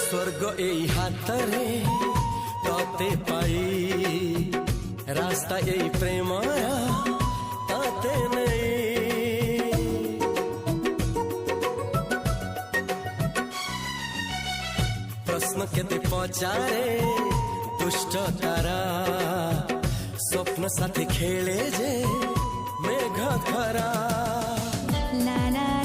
स्वर्ग এই হাতরে ততে পাই রাস্তা এই প্রেম তাতে নেই প্রশ্ন কেতে পচারে দুষ্ট তারা স্বপ্ন সাথে খেলে যে মেঘ খরা লা লা